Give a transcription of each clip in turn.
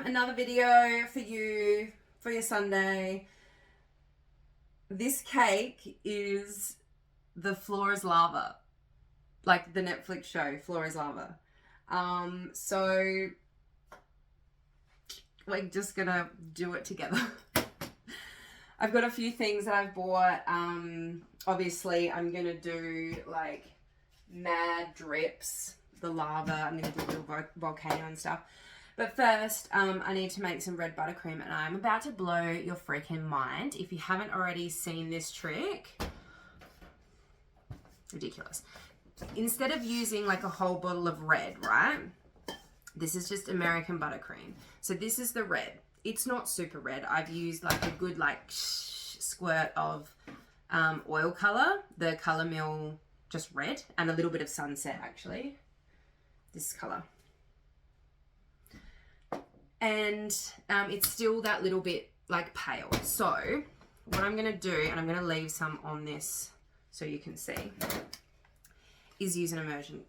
Another video for you for your Sunday. This cake is the Floor is Lava, like the Netflix show Floor is Lava. So we're just gonna do it together. I've got a few things that I've bought. Obviously I'm gonna do like mad drips, the lava. I'm gonna do a little volcano and stuff. But first, I need to make some red buttercream, and I'm about to blow your freaking mind. If you haven't already seen this trick, ridiculous. Instead of using like a whole bottle of red, right? This is just American buttercream. So this is the red. It's not super red. I've used like a good like squirt of oil color, the Color Mill just red, and a little bit of Sunset actually. This color. And it's still that little bit like pale. So what I'm gonna do, and I'm gonna leave some on this so you can see, is use an immersion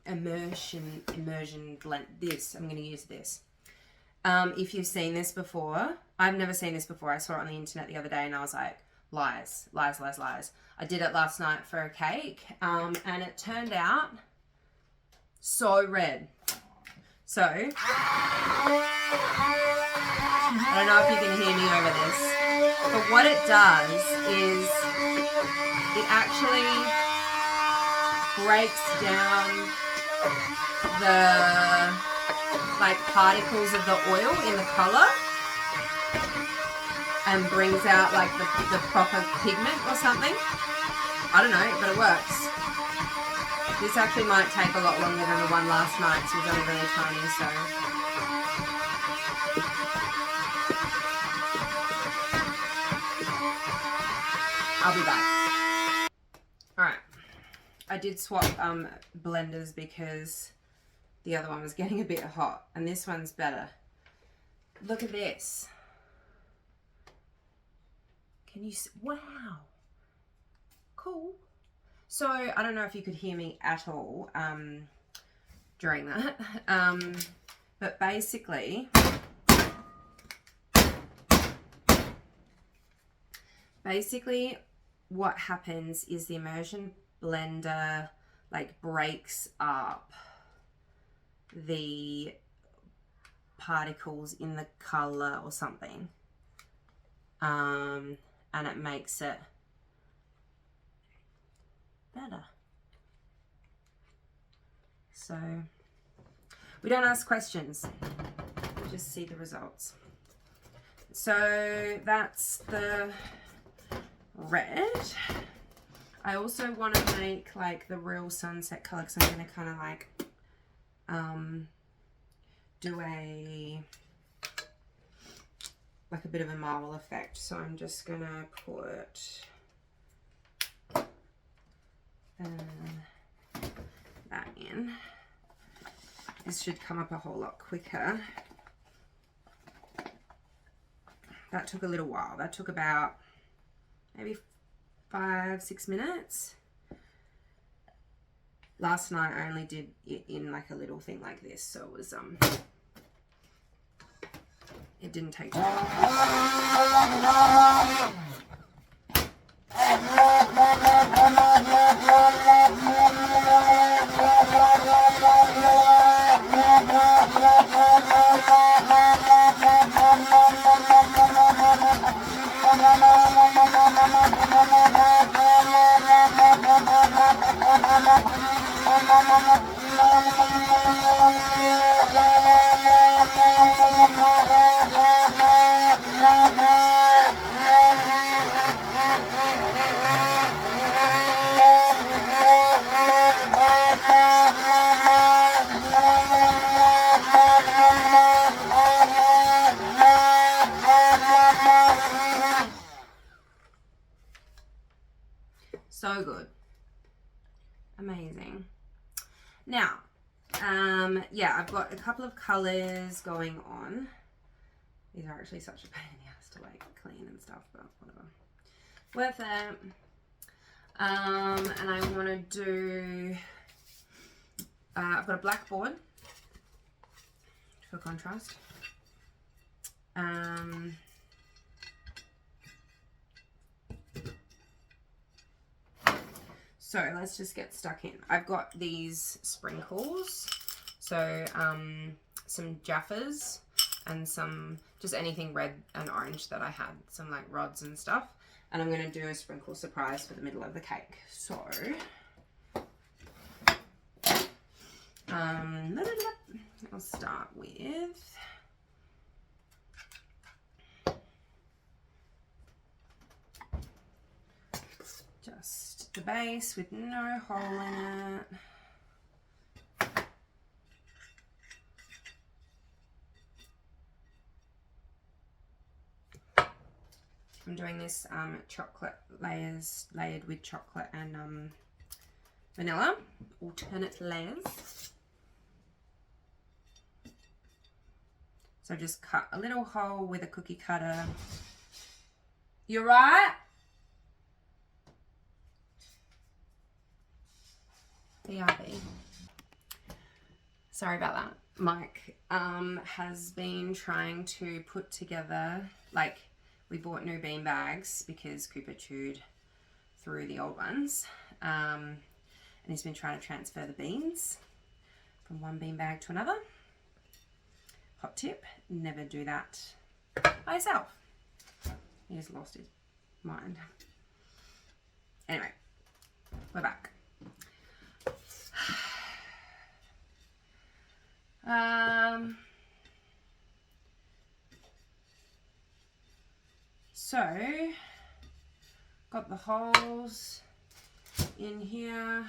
blend. I'm gonna use this. If you've seen this before, I've never seen this before. I saw it on the internet the other day and I was like, lies, lies, lies, lies. I did it last night for a cake, and it turned out so red. So, I don't know if you can hear me over this, but what it does is it actually breaks down the like particles of the oil in the color and brings out like the proper pigment or something. I don't know, but it works. This actually might take a lot longer than the one last night, so it was only really tiny, so. I'll be back. Alright. I did swap blenders because the other one was getting a bit hot, and this one's better. Look at this. Can you see? Wow. Cool. So, I don't know if you could hear me at all during that. But basically, what happens is the immersion blender like breaks up the particles in the color or something. And it makes it better. So we don't ask questions, we just see the results. So that's the red. I also want to make like the real sunset color, because I'm going to kind of like do a bit of a marble effect. So I'm just going to put that in. This should come up a whole lot quicker. That took a little while. That took about maybe 5-6 minutes. Last night I only did it in like a little thing like this, so it was it didn't take too long. So good. Amazing. Now, yeah, I've got a couple of colors going on. These are actually such a pain in the ass to like clean and stuff, but whatever. Worth it. And I want to do, I've got a black board for contrast. So let's just get stuck in. I've got these sprinkles. So some Jaffas and some, just anything red and orange that I had. Some like rods and stuff. And I'm going to do a sprinkle surprise for the middle of the cake. So, I'll start with just the base with no hole in it. I'm doing this chocolate layers, layered with chocolate and vanilla, alternate layers. So just cut a little hole with a cookie cutter. You right? BRB. Sorry about that. Mike has been trying to put together, like, we bought new bean bags because Cooper chewed through the old ones. And he's been trying to transfer the beans from one bean bag to another. Hot tip, never do that by yourself. He just lost his mind. Anyway, we're back. So, got the holes in here,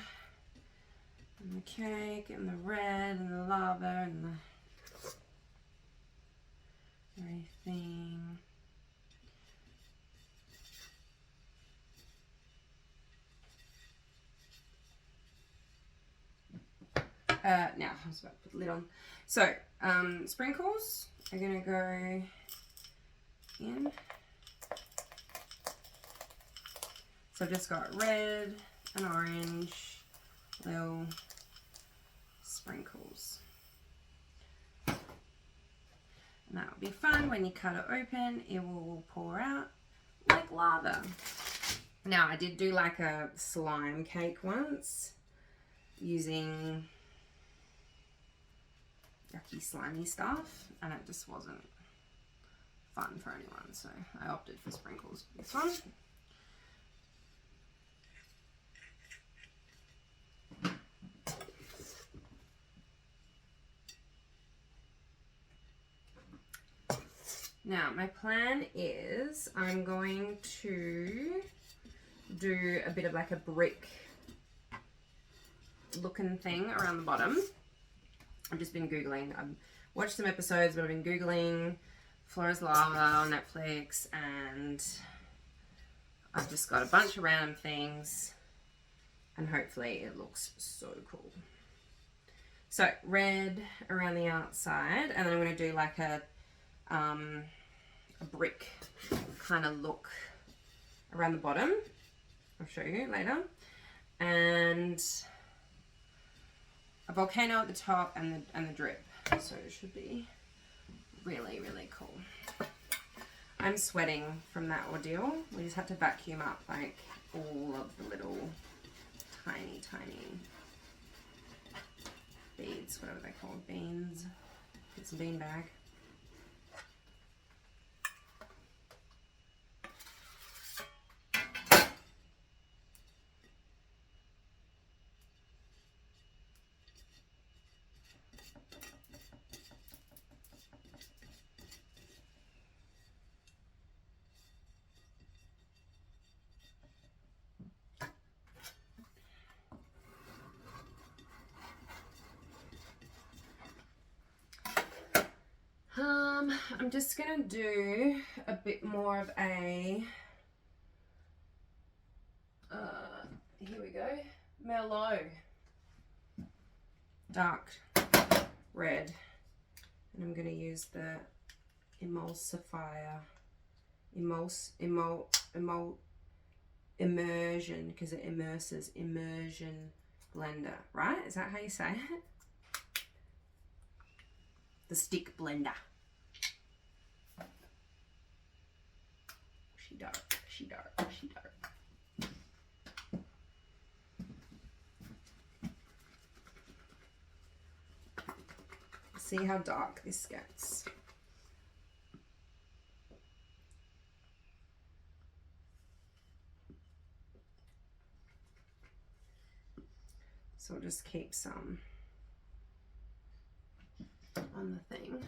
and the cake, and the red, and the lava, and the everything. Now, I was about to put the lid on. So, sprinkles are going to go in. So I've just got red and orange little sprinkles. And that will be fun. When you cut it open, it will pour out like lava. Now, I did do like a slime cake once using yucky slimy stuff, and it just wasn't fun for anyone, so I opted for sprinkles for this one. Now, my plan is I'm going to do a bit of like a brick looking thing around the bottom. I've just been Googling. I've watched some episodes, but I've been Googling Flora's Lava on Netflix, and I've just got a bunch of random things, and hopefully it looks so cool. So, red around the outside, and then I'm going to do like a brick kind of look around the bottom. I'll show you later. And a volcano at the top and the drip. So it should be really, really cool. I'm sweating from that ordeal. We just had to vacuum up like all of the little tiny beads, whatever they're called, beans. It's a bean bag. I'm just gonna do a bit more of a, here we go, Merlot, dark red, and I'm gonna use the emulsifier, immersion, because it immerses, immersion blender, right? Is that how you say it? The stick blender. dark, she dark, she dark. See how dark this gets. So I'll just keep some on the thing.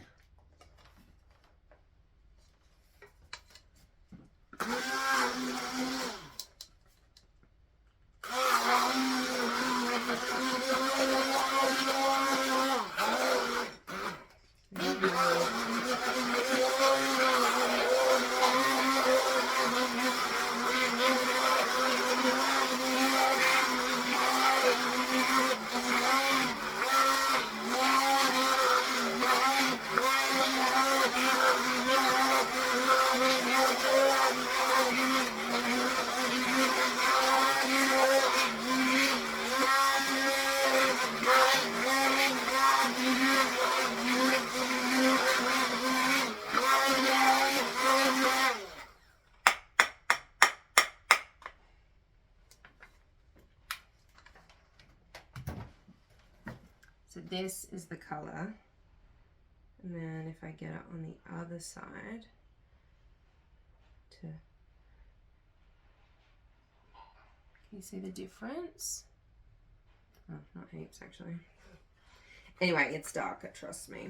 So this is the color, and then if I get it on the other side, can you see the difference? Oh, not heaps actually. Anyway, it's darker, trust me.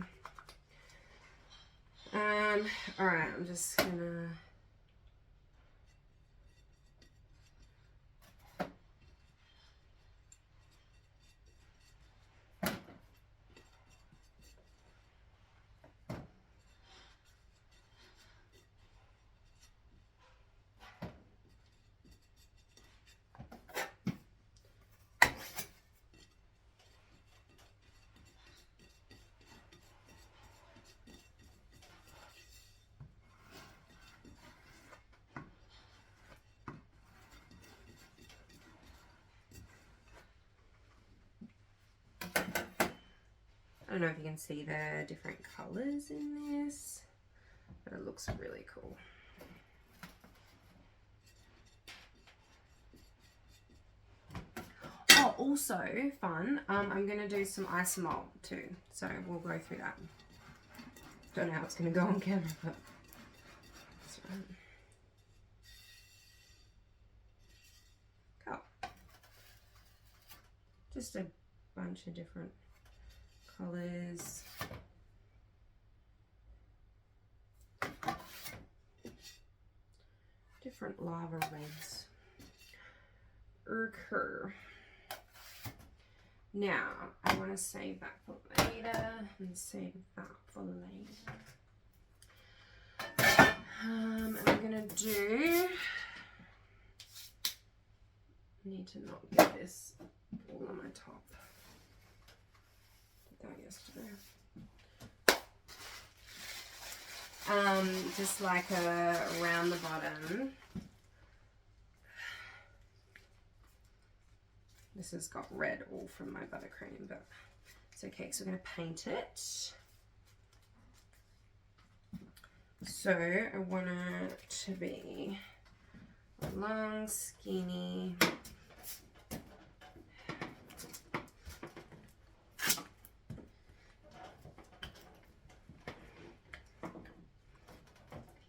All right, I'm just gonna I don't know if you can see the different colors in this, but it looks really cool. Oh, also fun, I'm going to do some isomalt too, so we'll go through that. Don't know how it's going to go on camera, but that's right. Cool. Just a bunch of different colors. Different lava reds. Occur. Now, I want to save that for later and save that for later. And I'm going to do, I need to not get this all on my top. Did that yesterday. Just like around the bottom. This has got red all from my buttercream, but it's okay, so we're going to paint it. So I want it to be a long, skinny,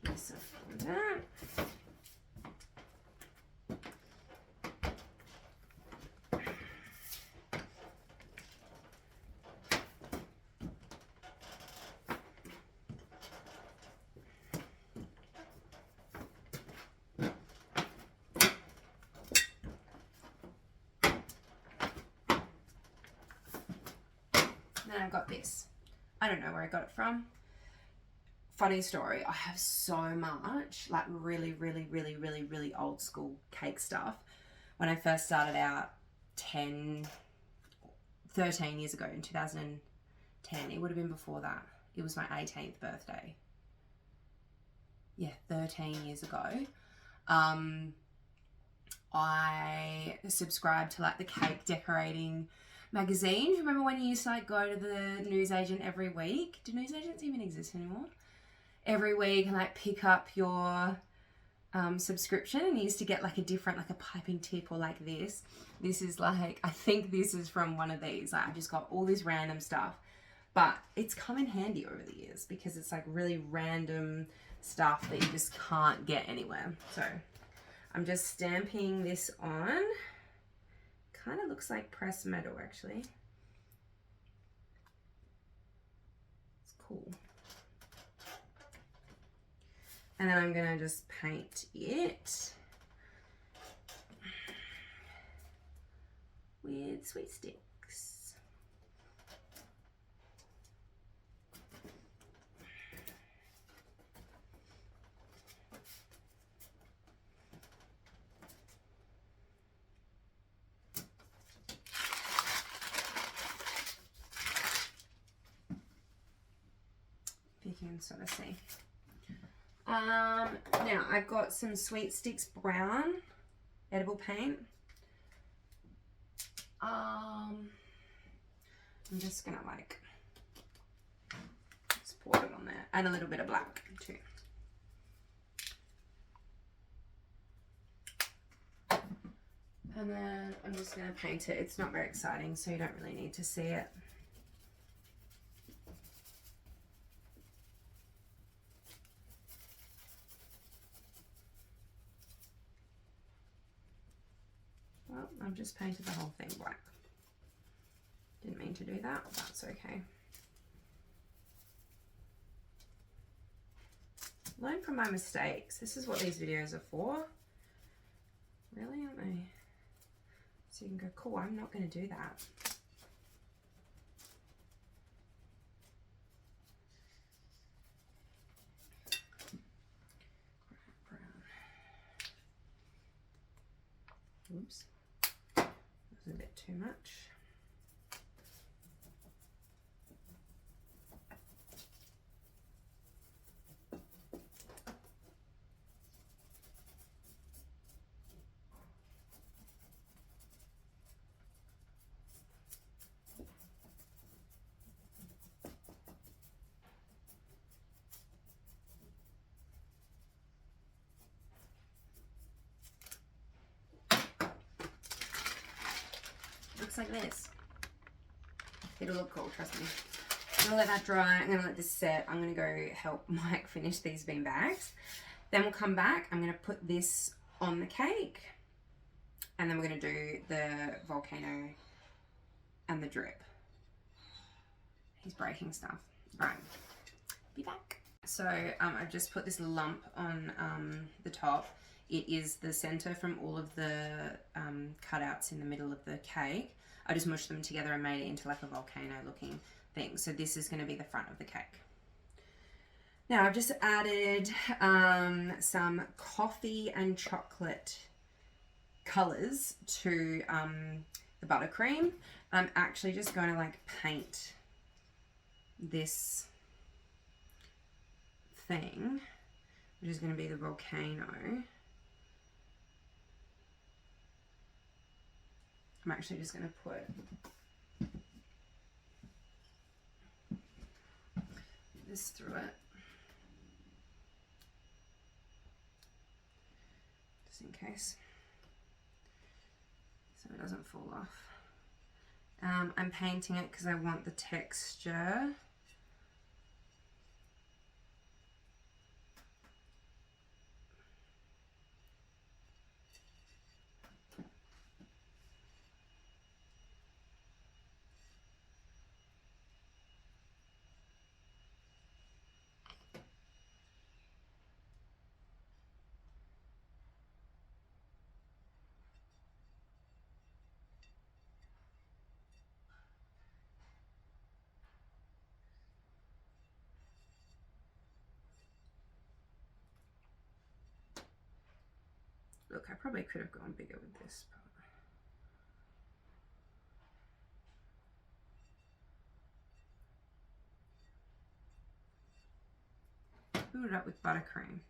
piece of fondant. Then I've got this. I don't know where I got it from. Funny story, I have so much like really old school cake stuff. When I first started out 13 years ago in 2010, it would have been before that. It was my 18th birthday. Yeah, 13 years ago. I subscribed to like the cake decorating magazine. Remember when you used to like go to the newsagent every week? Do newsagents even exist anymore? Every week and like pick up your subscription, and he used to get like a different, like a piping tip or like this. This is like, I think this is from one of these. Like, I just got all this random stuff, but it's come in handy over the years because it's like really random stuff that you just can't get anywhere. So I'm just stamping this on. Kind of looks like pressed metal actually. It's cool. And then I'm gonna just paint it with sweet sticks. If you can sort of see. Now I've got some Sweet Sticks brown edible paint. I'm just gonna like just pour it on there, and a little bit of black too. And then I'm just gonna paint it. It's not very exciting, so you don't really need to see it. Well, I've just painted the whole thing black. Didn't mean to do that, but that's okay. Learn from my mistakes. This is what these videos are for. Really, aren't they? So you can go, cool, I'm not going to do that. Brown. Oops. That was a bit too much. Looks like this. It'll look cool, trust me. I'm gonna let that dry. I'm gonna let this set. I'm gonna go help Mike finish these bean bags. Then we'll come back. I'm gonna put this on the cake, and then we're gonna do the volcano and the drip. He's breaking stuff. All right, be back. So I've just put this lump on the top. It is the center from all of the cutouts in the middle of the cake. I just mushed them together and made it into like a volcano looking thing. So this is going to be the front of the cake. Now I've just added some coffee and chocolate colors to the buttercream. I'm actually just going to like paint this thing, which is going to be the volcano. I'm actually just going to put this through it, just in case, so it doesn't fall off. I'm painting it because I want the texture. Look, I probably could have gone bigger with this, but fill it up with buttercream.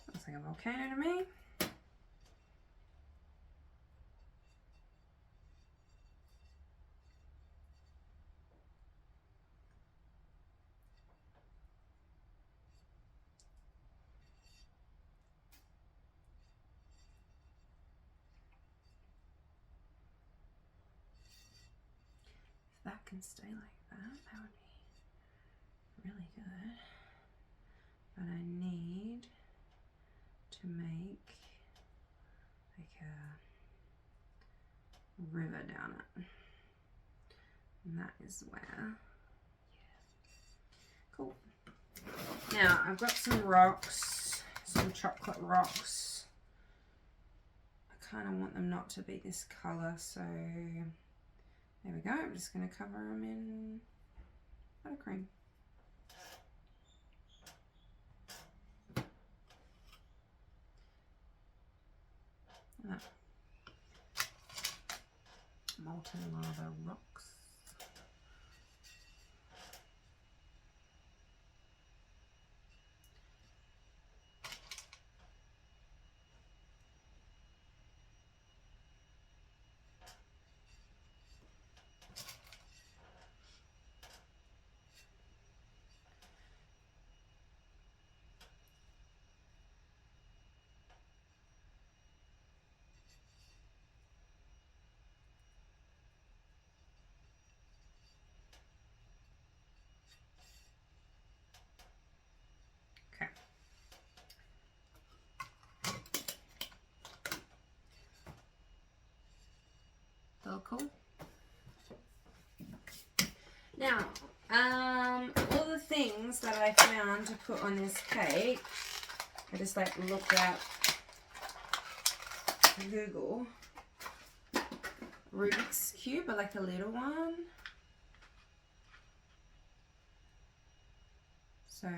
Looks like a volcano to me. that can stay like that, that would be really good. But I need to make like a river down it. And that is where, cool. Now I've got some rocks, some chocolate rocks. I kind of want them not to be this color, so there we go. I'm just going to cover them in buttercream. That. Molten lava rocks. Cool. Now, all the things that I found to put on this cake, I just like looked at Google. Rubik's Cube, but like a little one. So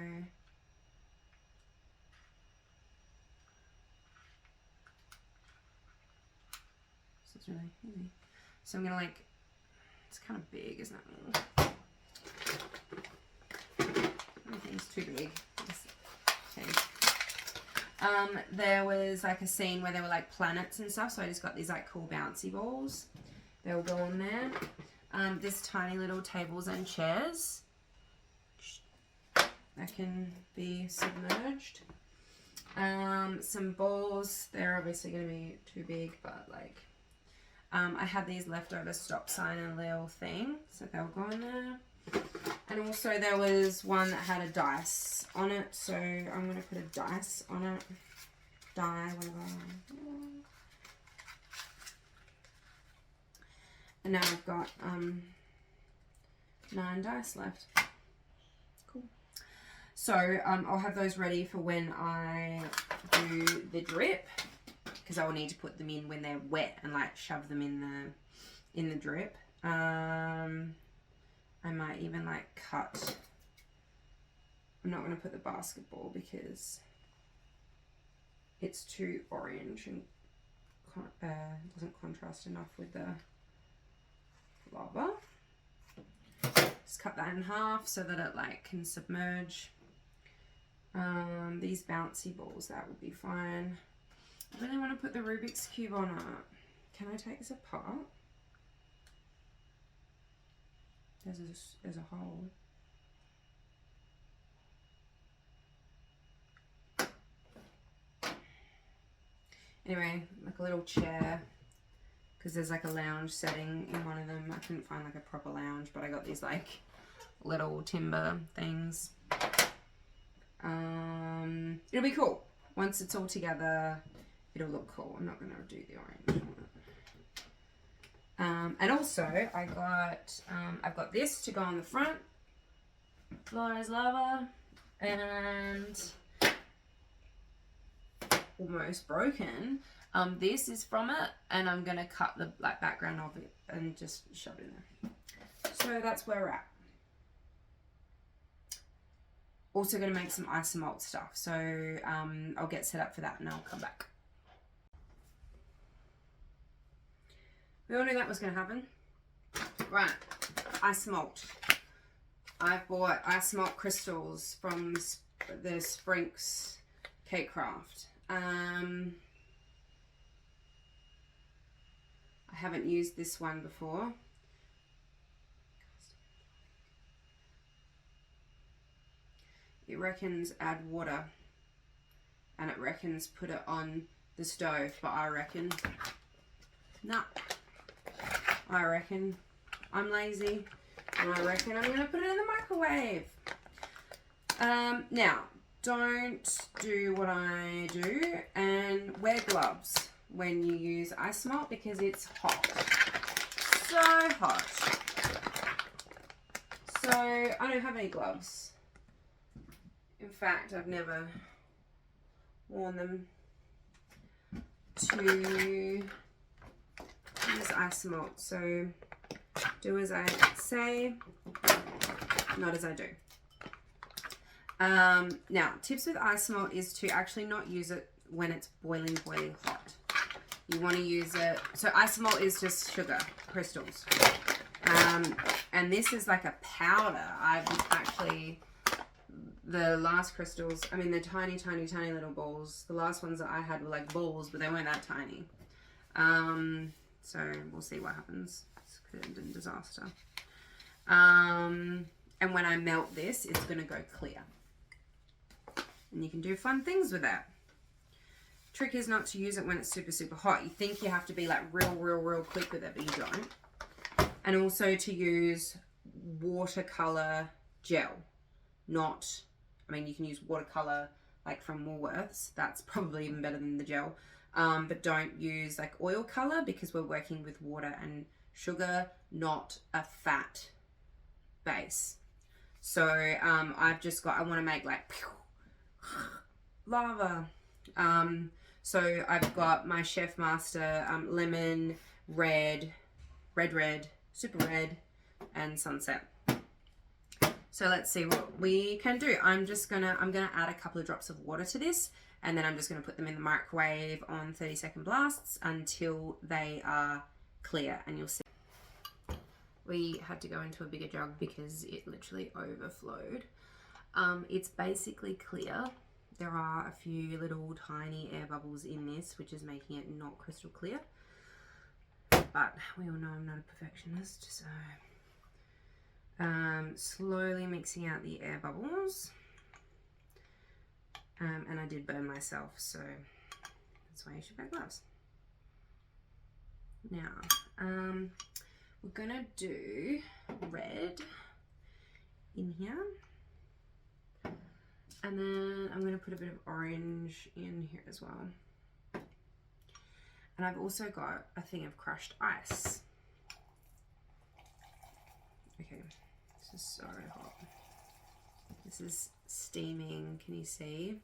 this is really easy. So I'm gonna like, it's kind of big, isn't it? Everything's too big. Okay. There was like a scene where there were like planets and stuff, so I just got these like cool bouncy balls. They'll go on there. This tiny little tables and chairs that can be submerged. Some balls, they're obviously gonna be too big, but like, I had these leftover stop sign and little thing, so they'll go in there. And also there was one that had a dice on it, so I'm going to put a dice on it. Die, whatever. And now I've got 9 dice left. Cool. So I'll have those ready for when I do the drip, because I will need to put them in when they're wet and like shove them in the drip. I might even like cut. I'm not going to put the basketball because it's too orange and doesn't contrast enough with the lava. Just cut that in half so that it like can submerge. These bouncy balls, that would be fine. I really want to put the Rubik's Cube on it. Can I take this apart? There's a hole. Anyway, like a little chair, because there's like a lounge setting in one of them. I couldn't find like a proper lounge, but I got these like little timber things. It'll be cool. Once it's all together, it'll look cool. I'm not going to do the orange one. And also I've got this to go on the front. Floor is lava and almost broken. This is from it, and I'm gonna cut the like background of it and just shove it in there. So that's where we're at. Also gonna make some isomalt stuff, so I'll get set up for that and I'll come back. We all knew that was going to happen. Right, isomalt. I bought isomalt crystals from the Sprinks Cake Craft. I haven't used this one before. It reckons add water, and it reckons put it on the stove, but I reckon, nah. I reckon I'm lazy and I reckon I'm going to put it in the microwave. Now, don't do what I do and wear gloves when you use ice melt because it's hot. So hot. So I don't have any gloves. In fact, I've never worn them to use ice melt. So do as I say, not as I do. Now, tips with ice melt is to actually not use it when it's boiling hot. You want to use it, so ice melt is just sugar crystals. And this is like a powder. I've actually, the last crystals, I mean the tiny little balls, the last ones that I had were like balls, but they weren't that tiny. So we'll see what happens. It's a disaster. And when I melt this, it's going to go clear. And you can do fun things with that. Trick is not to use it when it's super hot. You think you have to be like real quick with it, but you don't. And also to use watercolor gel, not, I mean, you can use watercolor like from Woolworths. That's probably even better than the gel. But don't use like oil color because we're working with water and sugar, not a fat base. So I've just got, I want to make like lava. So I've got my Chef Master lemon, red, super red, and sunset. So let's see what we can do. I'm gonna add a couple of drops of water to this, and then I'm just gonna put them in the microwave on 30-second blasts until they are clear, and you'll see. We had to go into a bigger jug because it literally overflowed. It's basically clear. There are a few little tiny air bubbles in this, which is making it not crystal clear. But we all know I'm not a perfectionist, so slowly mixing out the air bubbles. And I did burn myself, so that's why you should wear gloves. Now, we're gonna do red in here. And then I'm going to put a bit of orange in here as well. And I've also got a thing of crushed ice. Okay, this is so hot. This is steaming, can you see?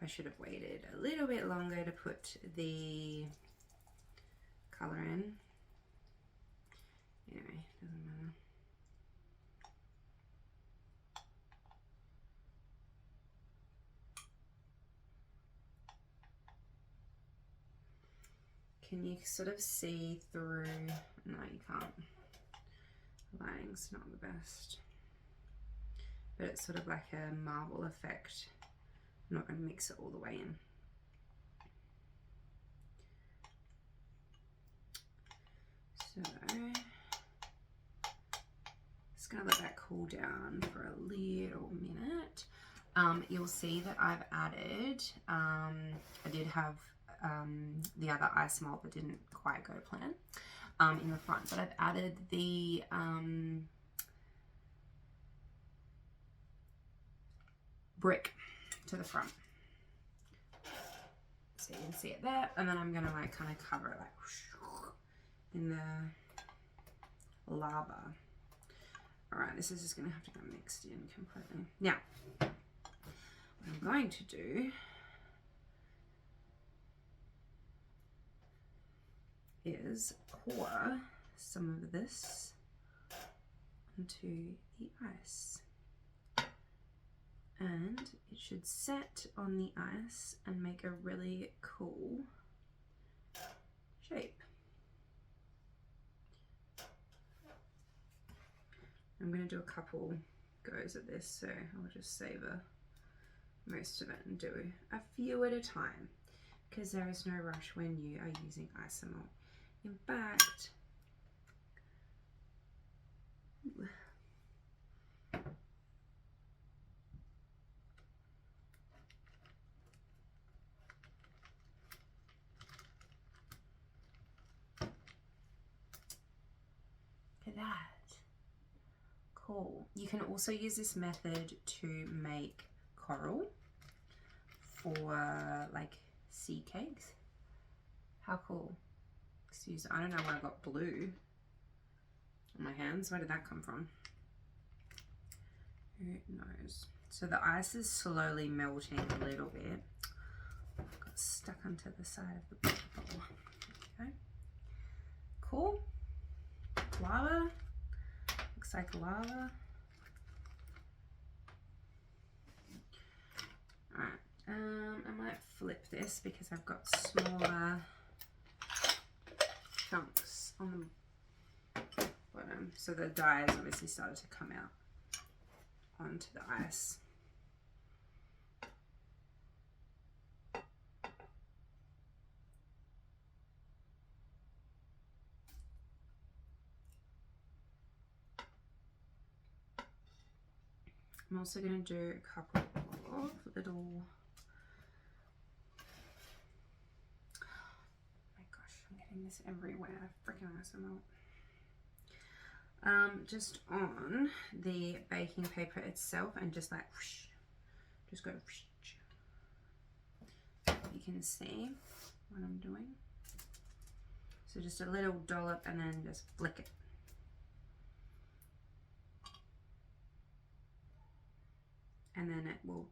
I should have waited a little bit longer to put the colour in. Anyway, doesn't matter. Can you sort of see through? No, you can't. The lighting's not the best. But it's sort of like a marble effect. I'm not going to mix it all the way in. So, just going to let that cool down for a little minute. You'll see that I've added, I did have the other ice melt that didn't quite go to plan in the front, but I've added the brick to the front, so you can see it there. And then I'm gonna like kind of cover it like in the lava. All right, this is just gonna have to go mixed in completely. Now, what I'm going to do is pour some of this onto the ice, and it should set on the ice and make a really cool shape. I'm going to do a couple goes at this, so I'll just savor most of it and do a few at a time, because there is no rush when you are using ice melt. In fact, okay, can also use this method to make coral for like sea cakes. How cool. Excuse, I don't know why I got blue on my hands. Where did that come from? Who knows? So the ice is slowly melting a little bit. Got stuck onto the side of the bowl. Okay. Cool. Lava. Looks like lava. Alright. I might flip this because I've got smaller chunks on the bottom. So the dye has obviously started to come out onto the ice. I'm also going to do a couple of little, oh my gosh, I'm getting this everywhere, freaking awesome. Just on the baking paper itself, and just like whoosh, just go whoosh. You can see what I'm doing. So just a little dollop and then just flick it. And then it will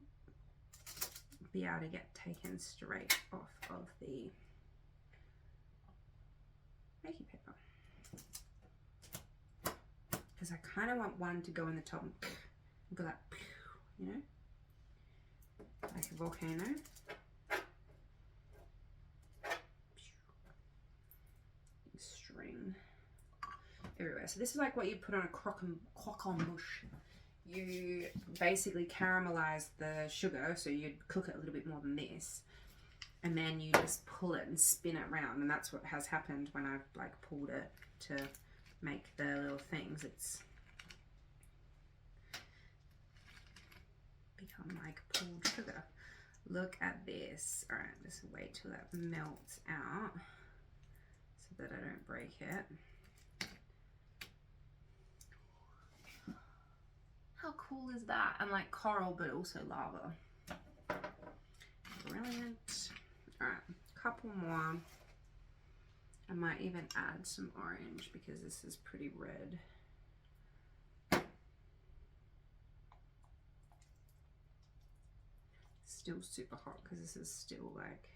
be able to get taken straight off of the baking paper. Because I kind of want one to go in the top and go like, you know, like a volcano. String everywhere. So this is like what you put on a croque bush. You basically caramelize the sugar, so you'd cook it a little bit more than this, and then you just pull it and spin it around, and that's what has happened when I've like pulled it to make the little things. It's become like pulled sugar. Look at this. All right, just wait till that melts out so that I don't break it. How cool is that? And like coral, but also lava. Brilliant. All right, couple more. I might even add some orange because this is pretty red. Still super hot because this is still like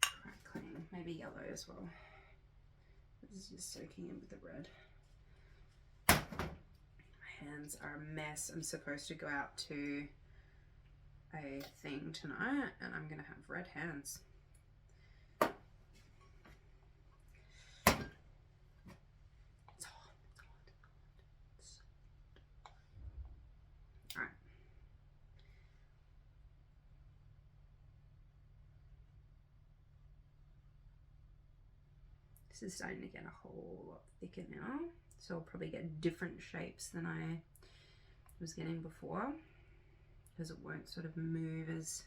crackling. Maybe yellow as well. This is just soaking in with the red. My hands are a mess. I'm supposed to go out to a thing tonight and I'm gonna have red hands. It's hot, it's hot, it's hot. Alright. This is starting to get a whole lot thicker now, so I'll probably get different shapes than I was getting before, because it won't sort of move as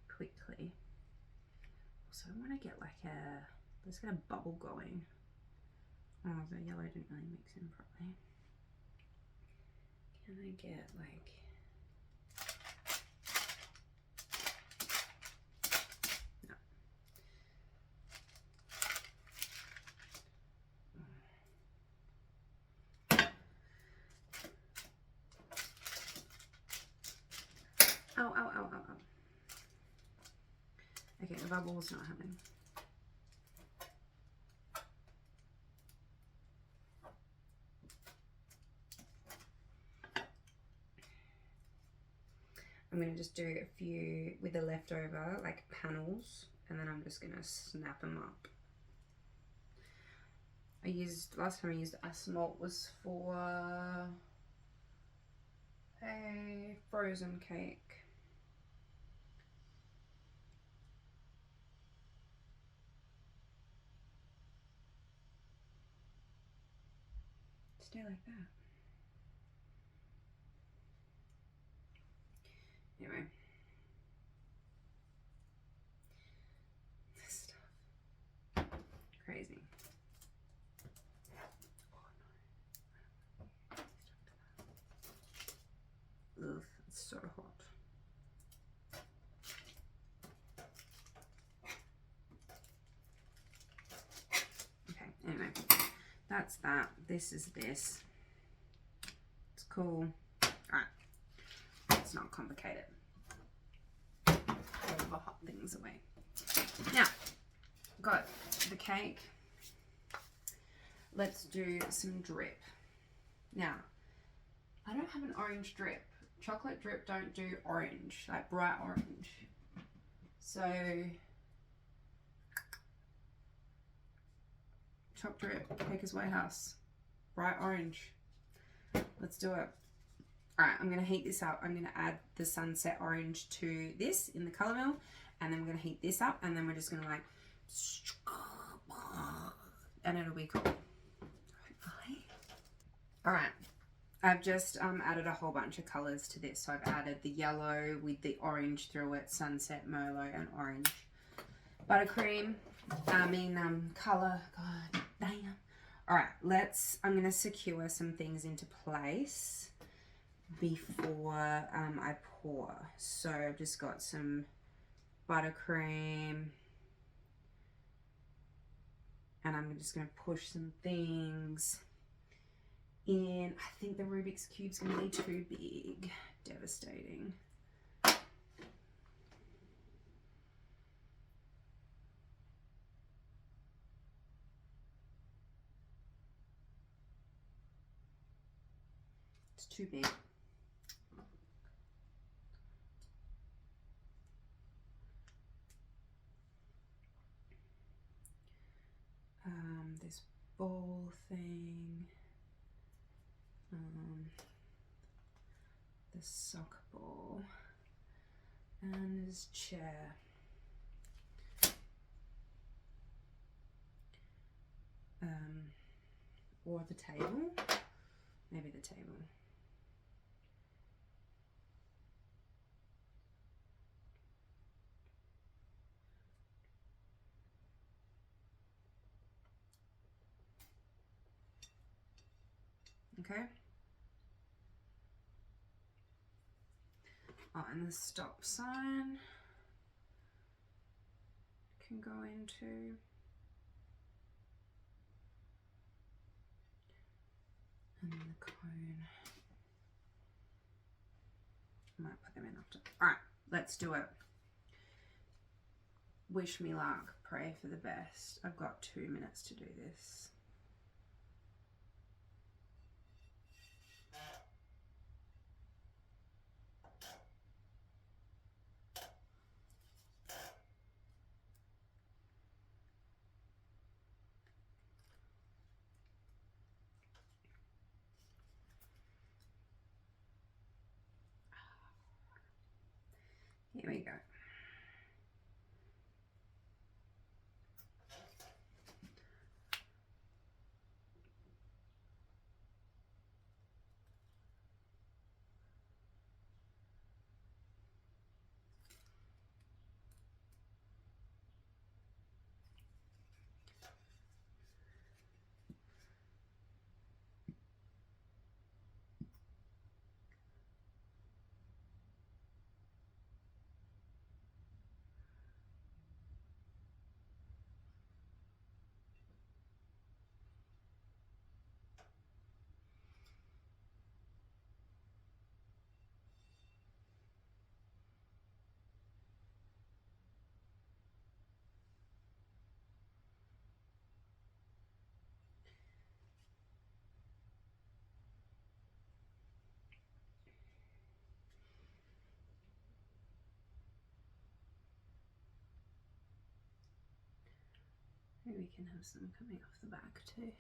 quickly. So I want to get like a, let's get a bubble going. Oh, the yellow didn't really mix in properly. Can I get like, no. Ow, ow, ow, ow, ow. Okay, the bubble's not happening. I'm going to just do a few with the leftover, like panels, and then I'm just going to snap them up. Last time I used Asmalt was for a frozen cake. Stay like that. Anyway. This stuff. Crazy. so hot. Okay, anyway, that's that. This is this. It's cool. Alright, let's not complicate it. All the hot things away. Now, got the cake. Let's do some drip. Now, I don't have an orange drip. Chocolate drip don't do orange, like bright orange. So, choc drip, Baker's White House, bright orange. Let's do it. Alright, I'm going to heat this up. I'm going to add the sunset orange to this in the colour mill. And then we're going to heat this up. And then we're just going to like... And it'll be cool. Alright. I've just added a whole bunch of colours to this. So I've added the yellow with the orange through it. Sunset, Merlot and orange. Buttercream. Colour. God damn. Alright, I'm going to secure some things into place before I pour. So I've just got some buttercream and I'm just going to push some things in. I think the Rubik's Cube's going to be too big. Devastating. It's too big. This bowl thing, the sock ball, and this chair. Or the table, maybe the table. Okay. Oh, and the stop sign can go into. And then the cone. I might put them in after. Alright, let's do it. Wish me luck. Pray for the best. I've got 2 minutes to do this. Here we go. Maybe we can have some coming off the back too.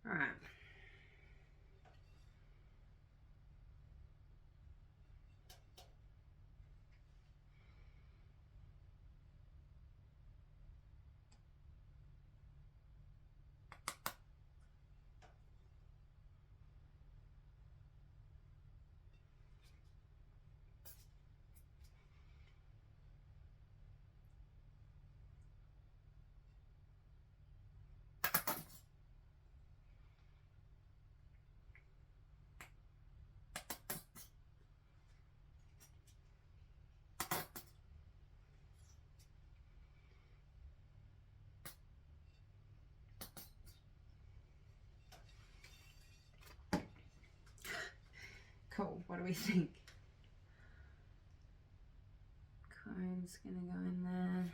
All right. cool. What do we think? Cone's gonna go in there.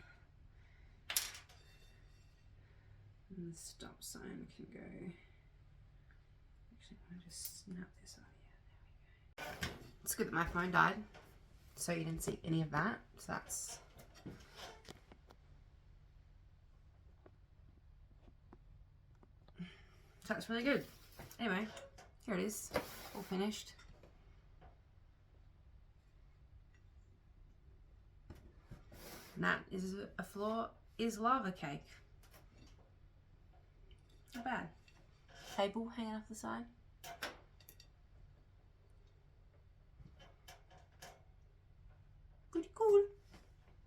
And the stop sign can go. Actually, I'm gonna just snap this out here. There we go. It's good that my phone died, so you didn't see any of that. So that's really good. Anyway, here it is, all finished. And that is lava cake. Not bad. Table hanging off the side.